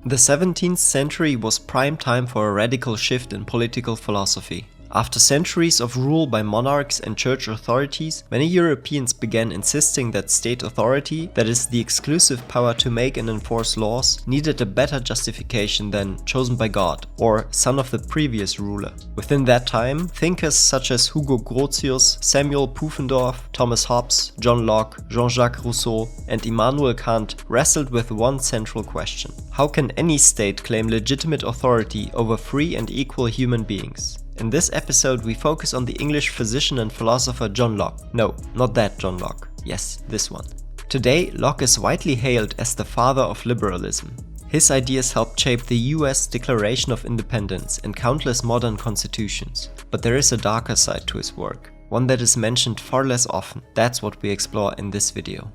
The 17th century was prime time for a radical shift in political philosophy. After centuries of rule by monarchs and church authorities, many Europeans began insisting that state authority, that is, the exclusive power to make and enforce laws, needed a better justification than chosen by God, or son of the previous ruler. Within that time, thinkers such as Hugo Grotius, Samuel Pufendorf, Thomas Hobbes, John Locke, Jean-Jacques Rousseau, and Immanuel Kant wrestled with one central question: how can any state claim legitimate authority over free and equal human beings? In this episode we focus on the English physician and philosopher John Locke. No, not that John Locke. Yes, this one. Today, Locke is widely hailed as the father of liberalism. His ideas helped shape the US Declaration of Independence and countless modern constitutions. But there is a darker side to his work, one that is mentioned far less often. That's what we explore in this video.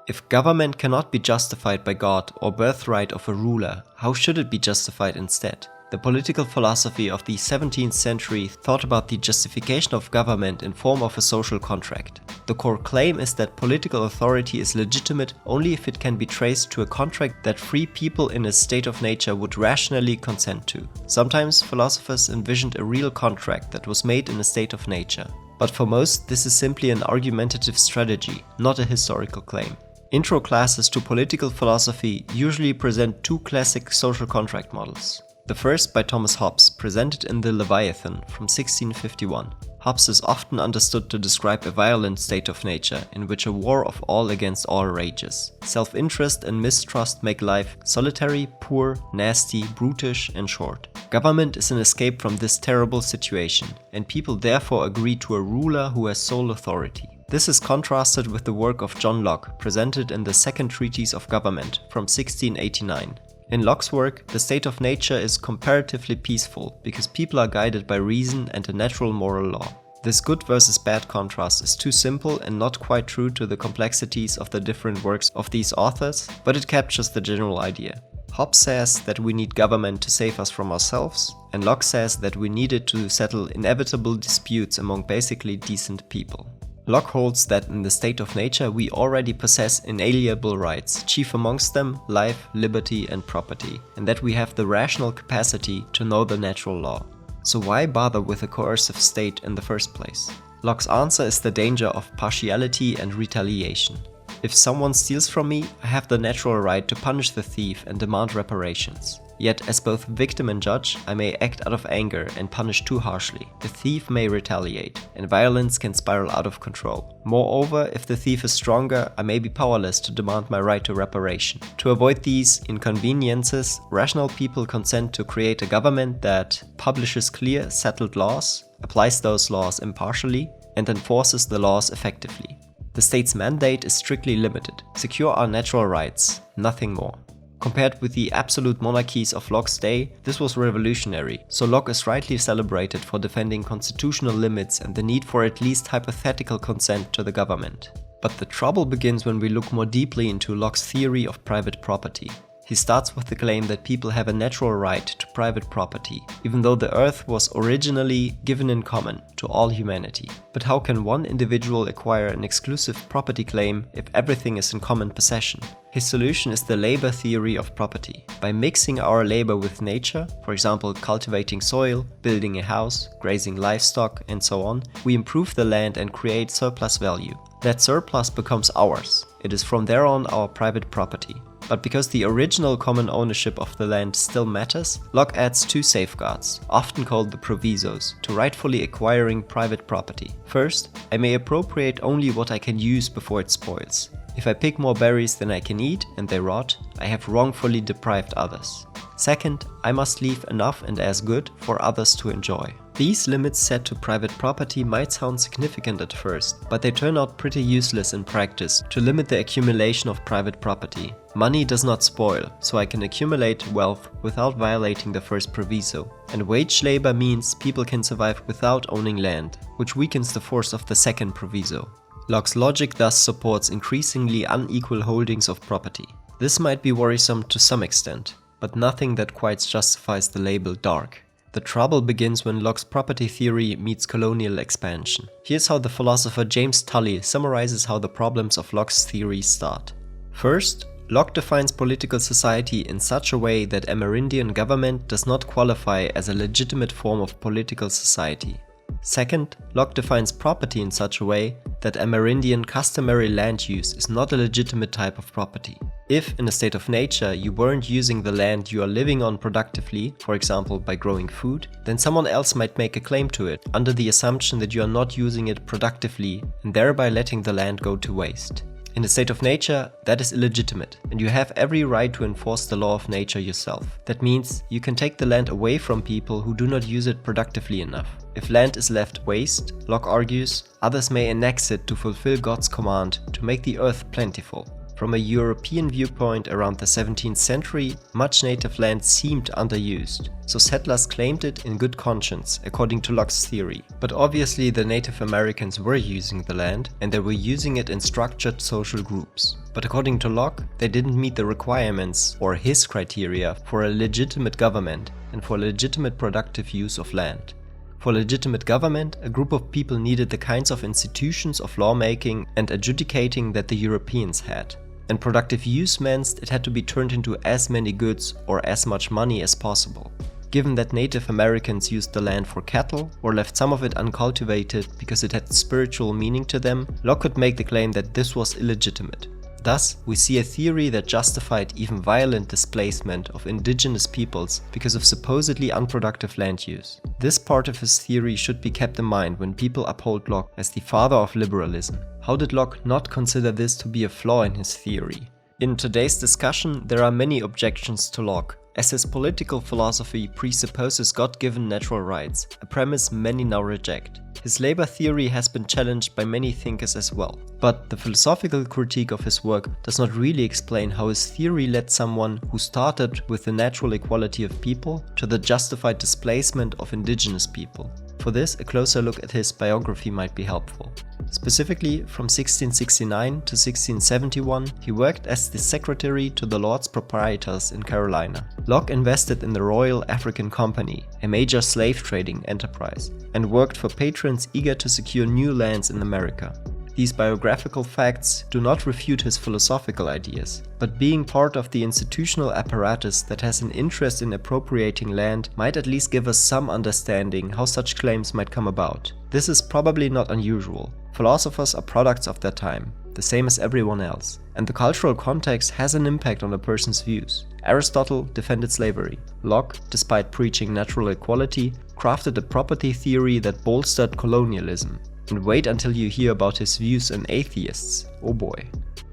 If government cannot be justified by God or birthright of a ruler, how should it be justified instead? The political philosophy of the 17th century thought about the justification of government in form of a social contract. The core claim is that political authority is legitimate only if it can be traced to a contract that free people in a state of nature would rationally consent to. Sometimes philosophers envisioned a real contract that was made in a state of nature. But for most, this is simply an argumentative strategy, not a historical claim. Intro classes to political philosophy usually present two classic social contract models. The first by Thomas Hobbes, presented in the Leviathan from 1651. Hobbes is often understood to describe a violent state of nature in which a war of all against all rages. Self-interest and mistrust make life solitary, poor, nasty, brutish, and short. Government is an escape from this terrible situation, and people therefore agree to a ruler who has sole authority. This is contrasted with the work of John Locke, presented in the Second Treatise of Government from 1689. In Locke's work, the state of nature is comparatively peaceful because people are guided by reason and a natural moral law. This good versus bad contrast is too simple and not quite true to the complexities of the different works of these authors, but it captures the general idea. Hobbes says that we need government to save us from ourselves, and Locke says that we need it to settle inevitable disputes among basically decent people. Locke holds that in the state of nature we already possess inalienable rights, chief amongst them life, liberty and property, and that we have the rational capacity to know the natural law. So why bother with a coercive state in the first place? Locke's answer is the danger of partiality and retaliation. If someone steals from me, I have the natural right to punish the thief and demand reparations. Yet, as both victim and judge, I may act out of anger and punish too harshly. The thief may retaliate, and violence can spiral out of control. Moreover, if the thief is stronger, I may be powerless to demand my right to reparation. To avoid these inconveniences, rational people consent to create a government that publishes clear, settled laws, applies those laws impartially, and enforces the laws effectively. The state's mandate is strictly limited: secure our natural rights, nothing more. Compared with the absolute monarchies of Locke's day, this was revolutionary, so Locke is rightly celebrated for defending constitutional limits and the need for at least hypothetical consent to the government. But the trouble begins when we look more deeply into Locke's theory of private property. He starts with the claim that people have a natural right to private property, even though the earth was originally given in common to all humanity. But how can one individual acquire an exclusive property claim if everything is in common possession? His solution is the labor theory of property. By mixing our labor with nature, for example cultivating soil, building a house, grazing livestock, and so on, we improve the land and create surplus value. That surplus becomes ours. It is from there on our private property. But because the original common ownership of the land still matters, Locke adds two safeguards, often called the provisos, to rightfully acquiring private property. First, I may appropriate only what I can use before it spoils. If I pick more berries than I can eat and they rot, I have wrongfully deprived others. Second, I must leave enough and as good for others to enjoy. These limits set to private property might sound significant at first, but they turn out pretty useless in practice to limit the accumulation of private property. Money does not spoil, so I can accumulate wealth without violating the first proviso. And wage labor means people can survive without owning land, which weakens the force of the second proviso. Locke's logic thus supports increasingly unequal holdings of property. This might be worrisome to some extent, but nothing that quite justifies the label dark. The trouble begins when Locke's property theory meets colonial expansion. Here's how the philosopher James Tully summarizes how the problems of Locke's theory start. First, Locke defines political society in such a way that Amerindian government does not qualify as a legitimate form of political society. Second, Locke defines property in such a way that Amerindian customary land use is not a legitimate type of property. If, in a state of nature, you weren't using the land you are living on productively, for example by growing food, then someone else might make a claim to it under the assumption that you are not using it productively and thereby letting the land go to waste. In a state of nature, that is illegitimate, and you have every right to enforce the law of nature yourself. That means you can take the land away from people who do not use it productively enough. If land is left waste, Locke argues, others may annex it to fulfill God's command to make the earth plentiful. From a European viewpoint around the 17th century, much native land seemed underused, so settlers claimed it in good conscience, according to Locke's theory. But obviously the Native Americans were using the land, and they were using it in structured social groups. But according to Locke, they didn't meet the requirements, or his criteria, for a legitimate government and for legitimate productive use of land. For legitimate government, a group of people needed the kinds of institutions of lawmaking and adjudicating that the Europeans had. And productive use meant it had to be turned into as many goods or as much money as possible. Given that Native Americans used the land for cattle or left some of it uncultivated because it had spiritual meaning to them, Locke could make the claim that this was illegitimate. Thus, we see a theory that justified even violent displacement of indigenous peoples because of supposedly unproductive land use. This part of his theory should be kept in mind when people uphold Locke as the father of liberalism. How did Locke not consider this to be a flaw in his theory? In today's discussion, there are many objections to Locke, as his political philosophy presupposes God-given natural rights, a premise many now reject. His labor theory has been challenged by many thinkers as well. But the philosophical critique of his work does not really explain how his theory led someone who started with the natural equality of people to the justified displacement of indigenous people. For this, a closer look at his biography might be helpful. Specifically, from 1669 to 1671, he worked as the secretary to the Lords Proprietors in Carolina. Locke invested in the Royal African Company, a major slave trading enterprise, and worked for patrons eager to secure new lands in America. These biographical facts do not refute his philosophical ideas, but being part of the institutional apparatus that has an interest in appropriating land might at least give us some understanding how such claims might come about. This is probably not unusual. Philosophers are products of their time, the same as everyone else, and the cultural context has an impact on a person's views. Aristotle defended slavery. Locke, despite preaching natural equality, crafted a property theory that bolstered colonialism. And wait until you hear about his views on atheists, oh boy.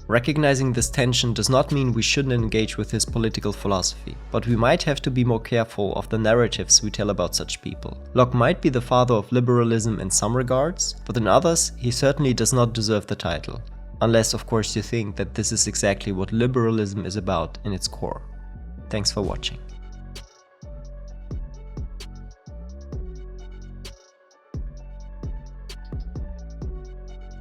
Recognizing this tension does not mean we shouldn't engage with his political philosophy, but we might have to be more careful of the narratives we tell about such people. Locke might be the father of liberalism in some regards, but in others he certainly does not deserve the title. Unless of course you think that this is exactly what liberalism is about in its core. Thanks for watching.